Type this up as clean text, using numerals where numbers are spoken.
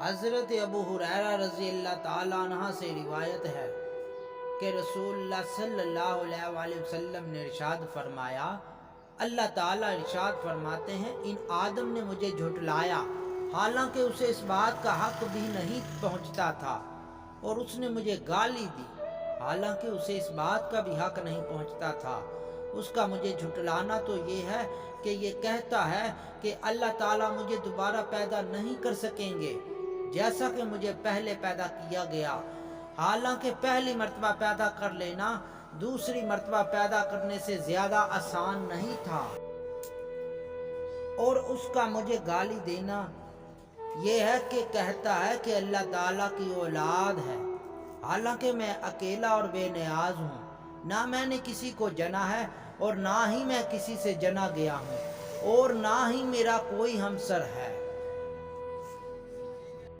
حضرت ابو ہریرہ رضی اللہ تعالیٰ عنہ سے روایت ہے کہ رسول اللہ صلی اللہ علیہ وآلہ وسلم نے ارشاد فرمایا، اللہ تعالیٰ ارشاد فرماتے ہیں، ان آدم نے مجھے جھٹلایا حالانکہ اسے اس بات کا حق بھی نہیں پہنچتا تھا، اور اس نے مجھے گالی دی حالانکہ اسے اس بات کا بھی حق نہیں پہنچتا تھا۔ اس کا مجھے جھٹلانا تو یہ ہے کہ یہ کہتا ہے کہ اللہ تعالیٰ مجھے دوبارہ پیدا نہیں کر سکیں گے جیسا کہ مجھے پہلے پیدا کیا گیا، حالانکہ پہلی مرتبہ پیدا کر لینا دوسری مرتبہ پیدا کرنے سے زیادہ آسان نہیں تھا۔ اور اس کا مجھے گالی دینا یہ ہے کہ کہتا ہے کہ اللہ تعالیٰ کی اولاد ہے، حالانکہ میں اکیلا اور بے نیاز ہوں، نہ میں نے کسی کو جنا ہے اور نہ ہی میں کسی سے جنا گیا ہوں، اور نہ ہی میرا کوئی ہمسر ہے۔